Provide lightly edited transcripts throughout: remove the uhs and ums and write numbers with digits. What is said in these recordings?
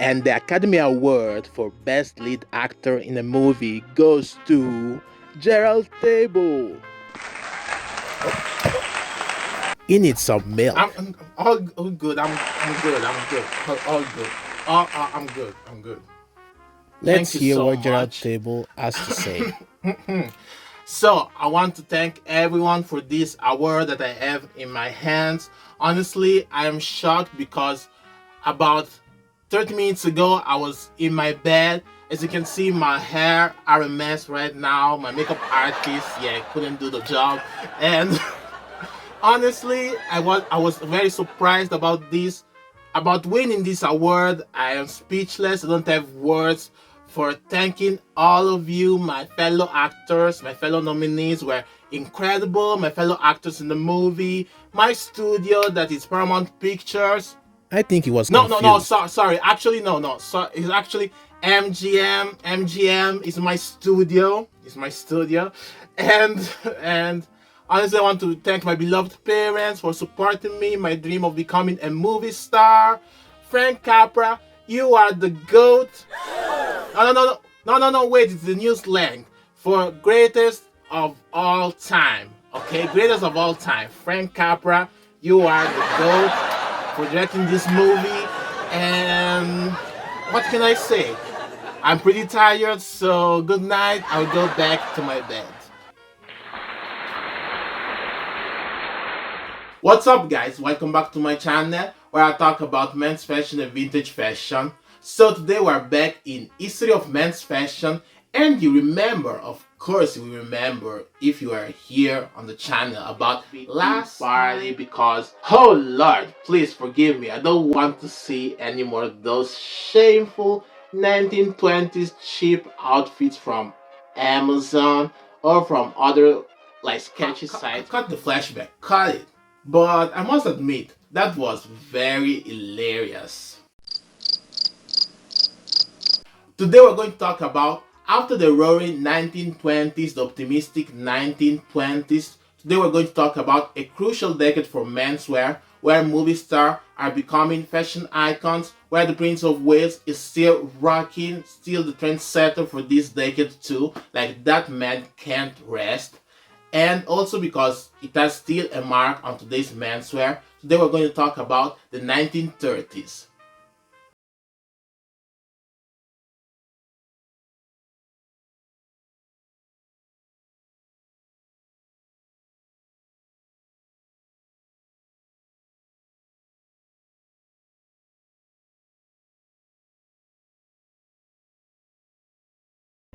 And the Academy Award for Best Lead Actor in a Movie goes to Gerald Table. He needs some milk. I'm all good. I'm good. I'm good. All good. I'm good. I'm good. Let's Thank you hear so what Gerald much. Table has to say. So I want to thank everyone for this award that I have in my hands. Honestly, I am shocked because about 30 minutes ago I was in my bed. As you can see, my hair are a mess right now. My makeup artist, couldn't do the job. And honestly, I was very surprised about this, about winning this award. I am speechless. I don't have words for thanking all of you, my fellow actors, my fellow nominees were incredible. My fellow actors in the movie, my studio, that is Paramount Pictures. I think he was No, confused. sorry. Actually, no. So it's actually MGM. MGM is my studio. It's my studio, and honestly, I want to thank my beloved parents for supporting me, my dream of becoming a movie star. Frank Capra, you are the goat. No. Wait, it's the new slang for greatest of all time. Okay, greatest of all time. Frank Capra, you are the goat for directing this movie. And what can I say? I'm pretty tired, so good night. I'll go back to my bed. What's up, guys? Welcome back to my channel where I talk about men's fashion and vintage fashion. So today we're back in history of men's fashion, and you remember, of course you remember if you are here on the channel, about last party, because oh lord, please forgive me, I don't want to see any more of those shameful 1920s cheap outfits from Amazon or from other like sketchy sites. Cut the flashback, cut it. But I must admit, that was very hilarious. Today we're going to talk about after the roaring 1920s, the optimistic 1920s. Today we're going to talk about a crucial decade for menswear, where movie stars are becoming fashion icons, where the Prince of Wales is still rocking, still the trendsetter for this decade too, like that man can't rest. And also because it has still a mark on today's menswear. Today we're going to talk about the 1930s.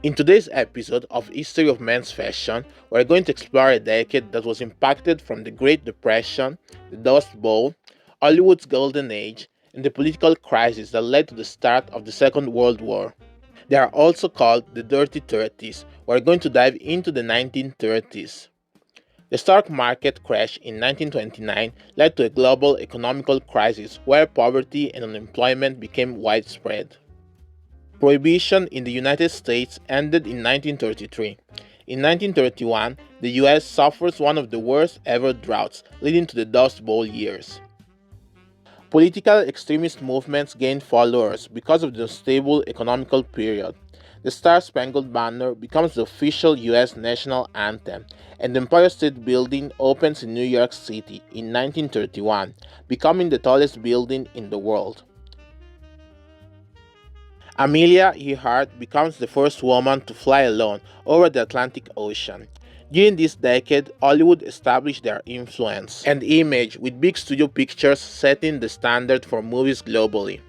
In today's episode of History of Men's Fashion, we're going to explore a decade that was impacted from the Great Depression, the Dust Bowl, Hollywood's golden age, and the political crisis that led to the start of the Second World War. They are also called the Dirty Thirties. We're going to dive into the 1930s. The stock market crash in 1929 led to a global economic crisis where poverty and unemployment became widespread. Prohibition in the United States ended in 1933. In 1931, the US suffers one of the worst ever droughts, leading to the Dust Bowl years. Political extremist movements gained followers because of the unstable economical period. The Star-Spangled Banner becomes the official US national anthem, and the Empire State Building opens in New York City in 1931, becoming the tallest building in the world. Amelia Earhart becomes the first woman to fly alone over the Atlantic Ocean. During this decade, Hollywood established their influence and image with big studio pictures setting the standard for movies globally.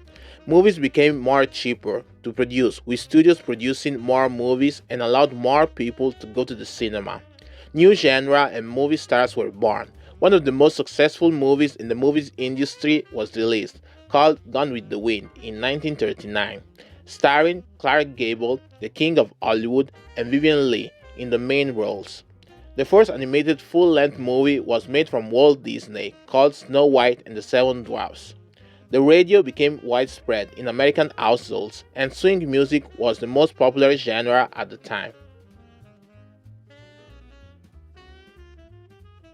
Movies became more cheaper to produce, with studios producing more movies and allowed more people to go to the cinema. New genre and movie stars were born. One of the most successful movies in the movies industry was released, called Gone with the Wind in 1939, starring Clark Gable, the King of Hollywood, and Vivien Leigh in the main roles. The first animated full-length movie was made from Walt Disney, called Snow White and the Seven Dwarfs. The radio became widespread in American households, and swing music was the most popular genre at the time.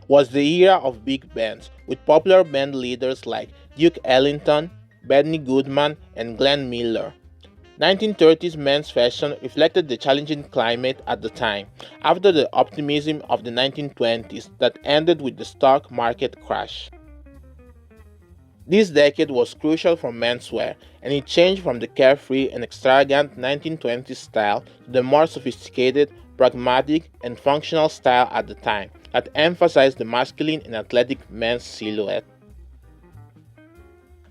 Was the era of big bands, with popular band leaders like Duke Ellington, Benny Goodman, and Glenn Miller. 1930s men's fashion reflected the challenging climate at the time, after the optimism of the 1920s that ended with the stock market crash. This decade was crucial for menswear, and it changed from the carefree and extravagant 1920s style to the more sophisticated, pragmatic, and functional style at the time that emphasized the masculine and athletic men's silhouette.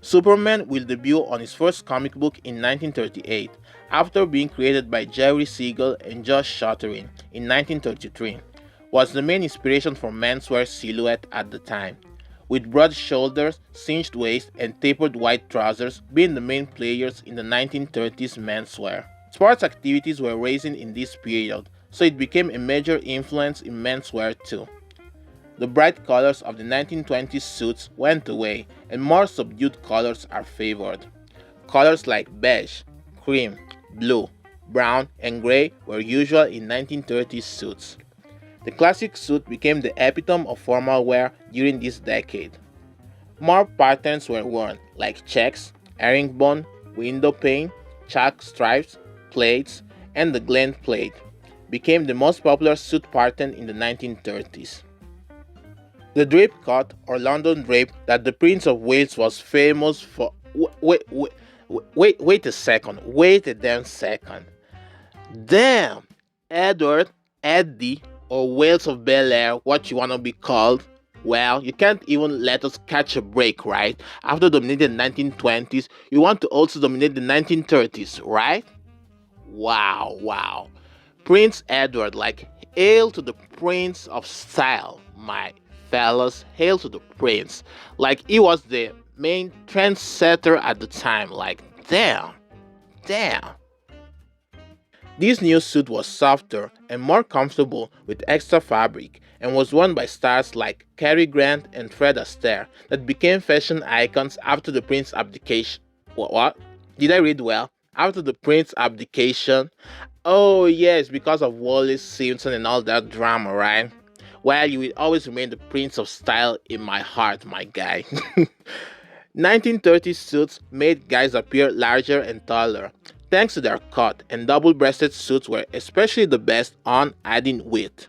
Superman will debut on his first comic book in 1938, after being created by Jerry Siegel and Josh Shotterin in 1933, was the main inspiration for menswear silhouette at the time, with broad shoulders, cinched waist, and tapered white trousers being the main players in the 1930s menswear. Sports activities were rising in this period, so it became a major influence in menswear too. The bright colors of the 1920s suits went away, and more subdued colors are favored. Colors like beige, cream, blue, brown, and gray were usual in 1930s suits. The classic suit became the epitome of formal wear during this decade. More patterns were worn, like checks, herringbone, window pane, chalk stripes, plates, and the Glen plate became the most popular suit pattern in the 1930s. The drape cut or London drape that the Prince of Wales was famous for. Wait a second. Wait a damn second. Damn! Edward, Eddie, or Wales of Bel Air, what you wanna be called? Well, you can't even let us catch a break, right? After dominating the 1920s, you want to also dominate the 1930s, right? Wow. Prince Edward, like, hail to the Prince of Style, my fellas, hail to the Prince. Like, he was the main trendsetter at the time, like, damn. This new suit was softer and more comfortable with extra fabric and was worn by stars like Cary Grant and Fred Astaire that became fashion icons after the Prince's abdication. What? Did I read well? After the Prince's abdication? Oh yes, because of Wallace Simpson and all that drama, right? Well, you will always remain the Prince of Style in my heart, my guy. 1930s suits made guys appear larger and taller, thanks to their cut, and double-breasted suits were especially the best on adding width.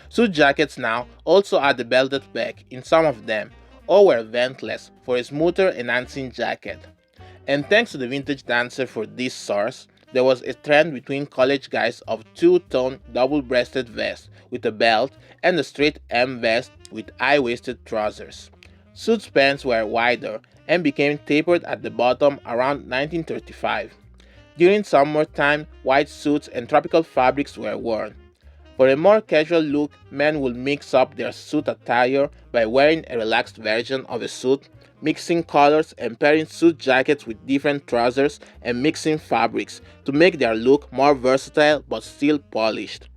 Suit jackets now also had a belted back in some of them, or were ventless for a smoother enhancing jacket. And thanks to the vintage dancer for this source, there was a trend between college guys of two-tone double-breasted vests with a belt and a straight M vest with high-waisted trousers. Suit pants were wider and became tapered at the bottom around 1935. During summertime, white suits and tropical fabrics were worn. For a more casual look, men would mix up their suit attire by wearing a relaxed version of a suit, mixing colors and pairing suit jackets with different trousers and mixing fabrics to make their look more versatile but still polished.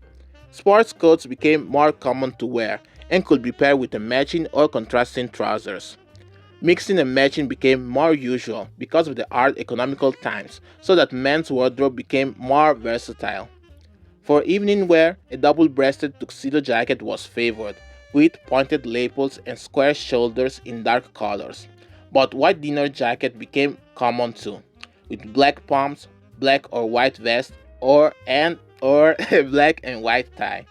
Sports coats became more common to wear and could be paired with a matching or contrasting trousers. Mixing and matching became more usual because of the hard economical times, so that men's wardrobe became more versatile. For evening wear, a double-breasted tuxedo jacket was favored, with pointed lapels and square shoulders in dark colors. But white dinner jacket became common too, with black pumps, black or white vest, or a black and white tie.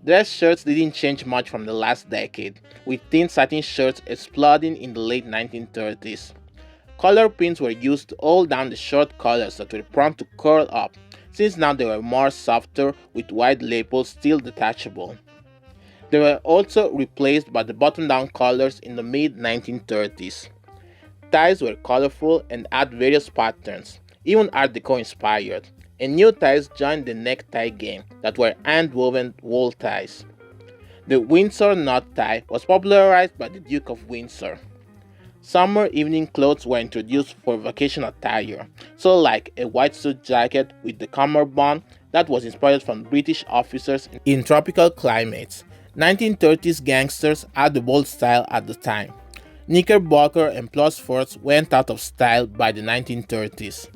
Dress shirts didn't change much from the last decade, with thin satin shirts exploding in the late 1930s. Collar pins were used to hold down the short collars that were prone to curl up, since now they were more softer with wide lapels still detachable. They were also replaced by the button-down collars in the mid-1930s. Ties were colorful and had various patterns, even Art Deco inspired, and new ties joined the necktie game that were hand-woven wool ties. The Windsor knot tie was popularized by the Duke of Windsor. Summer evening clothes were introduced for vacation attire, so like a white suit jacket with the cummerbund that was inspired from British officers in tropical climates. 1930s gangsters had the bold style at the time. Knickerbocker and plus forts went out of style by the 1930s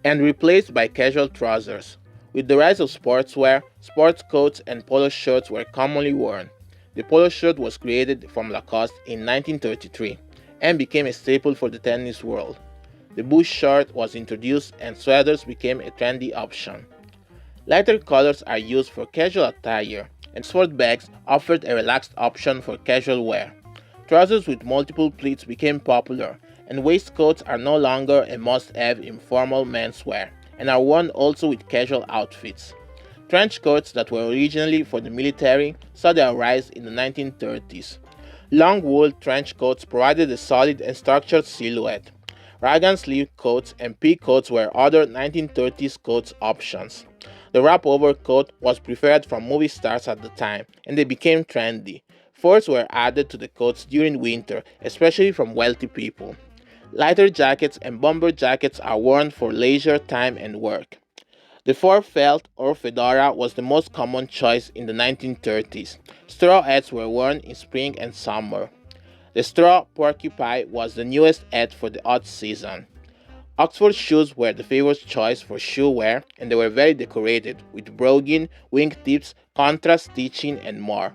and replaced by casual trousers. With the rise of sportswear, sports coats and polo shirts were commonly worn. The polo shirt was created from Lacoste in 1933, and became a staple for the tennis world. The bush short was introduced and sweaters became a trendy option. Lighter colors are used for casual attire, and Oxford bags offered a relaxed option for casual wear. Trousers with multiple pleats became popular, and waistcoats are no longer a must-have in formal menswear, and are worn also with casual outfits. Trench coats that were originally for the military saw their rise in the 1930s. Long wool trench coats provided a solid and structured silhouette. Rag sleeve coats and pea coats were other 1930s coats options. The wrap-over coat was preferred from movie stars at the time, and they became trendy. Furs were added to the coats during winter, especially from wealthy people. Lighter jackets and bomber jackets are worn for leisure time and work. The fur felt or fedora was the most common choice in the 1930s. Straw hats were worn in spring and summer. The straw porcupine was the newest hat for the hot season. Oxford shoes were the favorite choice for shoe wear, and they were very decorated, with broguing, wingtips, contrast stitching, and more.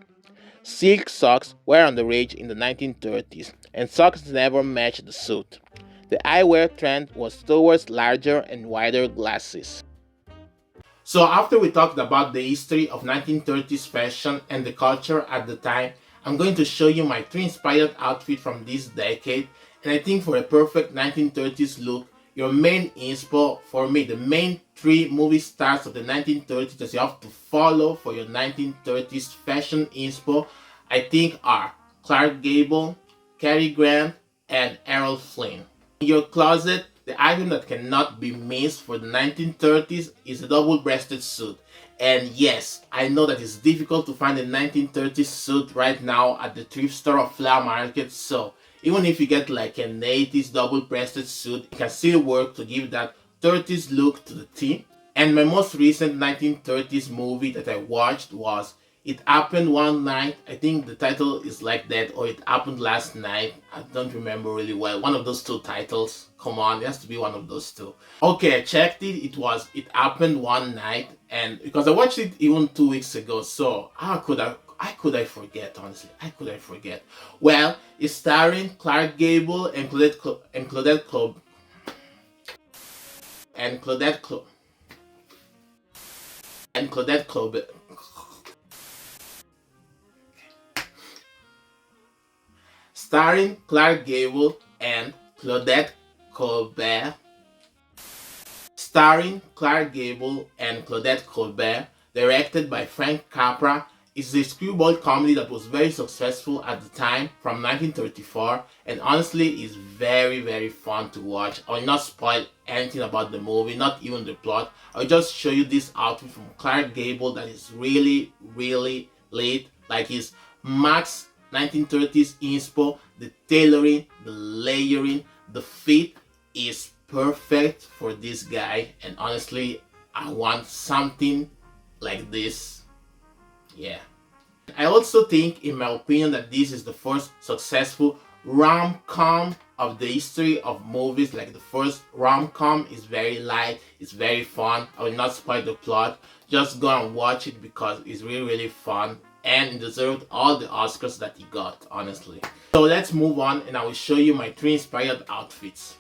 Silk socks were on the rage in the 1930s, and socks never matched the suit. The eyewear trend was towards larger and wider glasses. So after we talked about the history of 1930s fashion and the culture at the time, I'm going to show you my three inspired outfits from this decade. And I think for a perfect 1930s look, your main inspo, for me, the main three movie stars of the 1930s that you have to follow for your 1930s fashion inspo, I think are Clark Gable, Cary Grant, and Errol Flynn. In your closet, the item that cannot be missed for the 1930s is a double-breasted suit. And yes, I know that it's difficult to find a 1930s suit right now at the thrift store or flower market, so even if you get like an 80s double-breasted suit, it can still work to give that 30s look to the team. And my most recent 1930s movie that I watched was It Happened One Night. I think the title is like that, or It Happened Last Night. I don't remember really well. One of those two titles. Come on, it has to be one of those two. Okay, I checked it. It Happened One Night, and because I watched it even 2 weeks ago, so how could I forget, honestly? How could I forget? Well, it's starring Clark Gable and Claudette Clob and Claudette Clob and Claudette Clob starring Clark Gable and Claudette Colbert. Starring Clark Gable and Claudette Colbert, directed by Frank Capra, is a screwball comedy that was very successful at the time from 1934, and honestly is very very fun to watch. I will not spoil anything about the movie, not even the plot. I'll just show you this outfit from Clark Gable that is really really lit, like his max 1930s inspo. The tailoring, the layering, the fit is perfect for this guy, and honestly I want something like this. Yeah, I also think, in my opinion, that this is the first successful rom-com of the history of movies. Like, the first rom-com is very light, it's very fun. I will not spoil the plot, just go and watch it because it's really really fun, and it deserved all the Oscars that he got, honestly. So let's move on, and I will show you my three inspired outfits.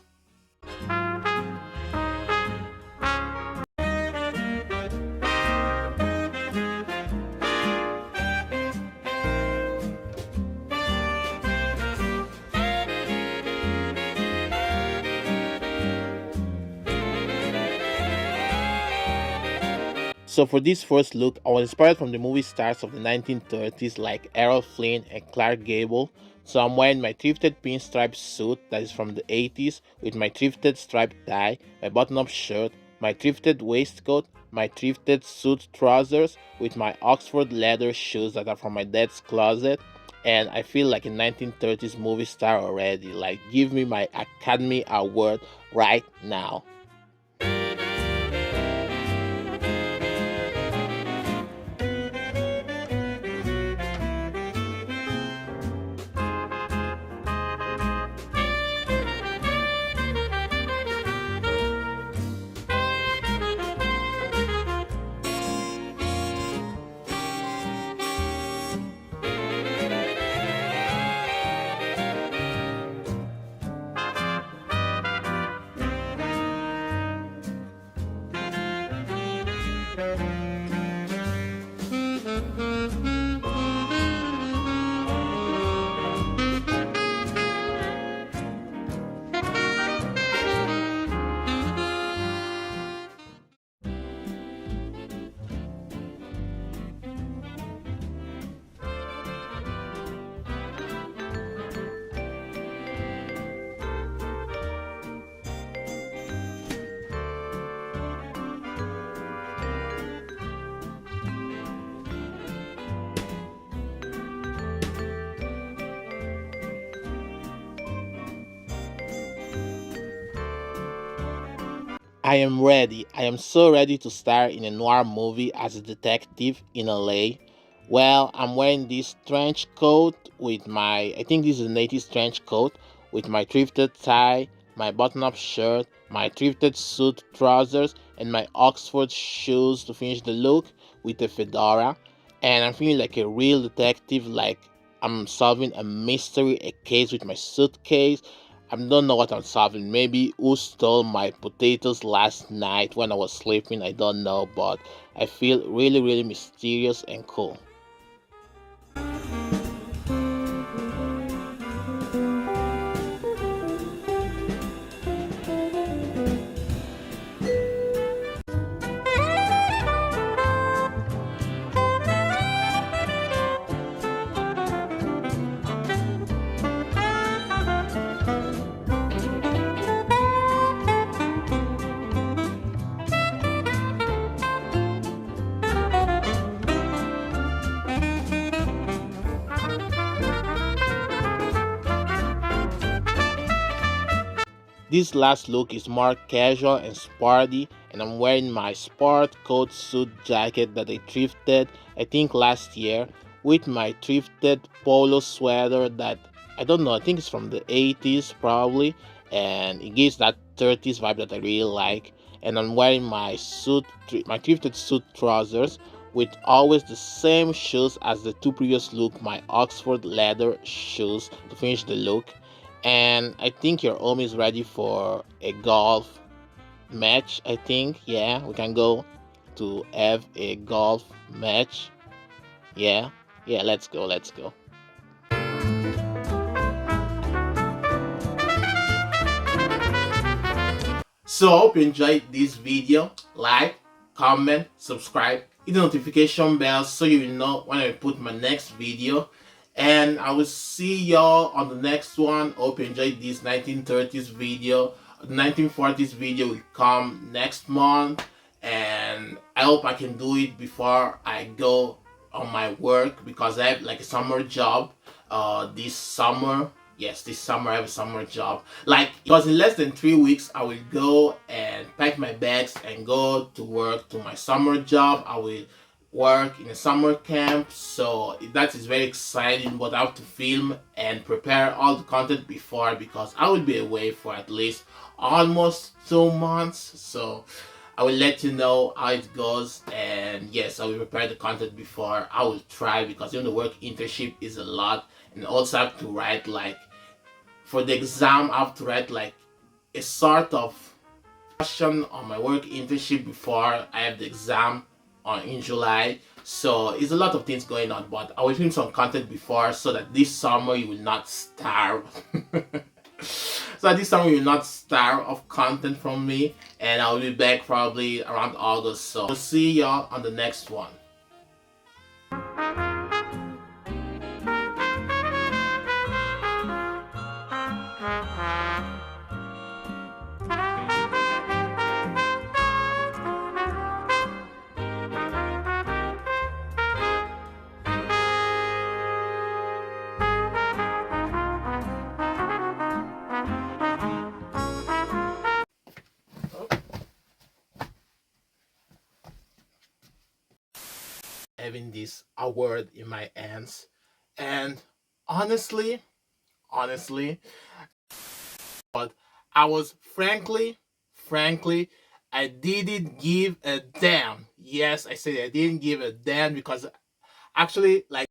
So for this first look, I was inspired from the movie stars of the 1930s like Errol Flynn and Clark Gable. So I'm wearing my thrifted pinstripe suit that is from the 80s with my thrifted striped tie, my button-up shirt, my thrifted waistcoat, my thrifted suit trousers with my Oxford leather shoes that are from my dad's closet. And I feel like a 1930s movie star already. Like, give me my Academy Award right now. I am ready. I am so ready to star in a noir movie as a detective in LA. Well, I'm wearing this trench coat with I think this is a native trench coat with my thrifted tie, my button up shirt, my thrifted suit trousers, and my Oxford shoes to finish the look with a fedora. And I'm feeling like a real detective, like I'm solving a mystery, a case with my suitcase. I don't know what I'm solving. Maybe who stole my potatoes last night when I was sleeping. I don't know, but I feel really, really mysterious and cool. This last look is more casual and sporty, and I'm wearing my sport coat suit jacket that I thrifted, I think last year, with my thrifted polo sweater that I don't know, I think it's from the 80s probably, and it gives that 30s vibe that I really like. And I'm wearing my thrifted suit trousers with always the same shoes as the two previous look, my Oxford leather shoes to finish the look. And I think your home is ready for a golf match. I think, yeah, we can go to have a golf match. Yeah, yeah, let's go, let's go. So I hope you enjoyed this video. Like, comment, subscribe, hit the notification bell so you will know when I put my next video. And I will see y'all on the next one. Hope you enjoyed this 1930s video. The 1940s video will come next month. And I hope I can do it before I go on my work because I have like a summer job this summer. Yes, this summer I have a summer job. Like, because in less than 3 weeks, I will go and pack my bags and go to work to my summer job. I will work in a summer camp, so that is very exciting. But I have to film and prepare all the content before because I will be away for at least almost 2 months. So I will let you know how it goes, and yes, I will prepare the content before. I will try because the work internship is a lot, and also I have to write like for the exam. I have to write like a sort of question on my work internship before I have the exam on in July. So it's a lot of things going on, but I will film some content before so that this summer you will not starve. So this summer you will not starve of content from me, and I will be back probably around August. So I'll see y'all on the next one. Having this award in my hands, and honestly, honestly, but I was frankly, I didn't give a damn. Yes, I said I didn't give a damn because actually, like,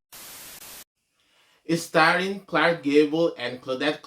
it's starring Clark Gable and Claudette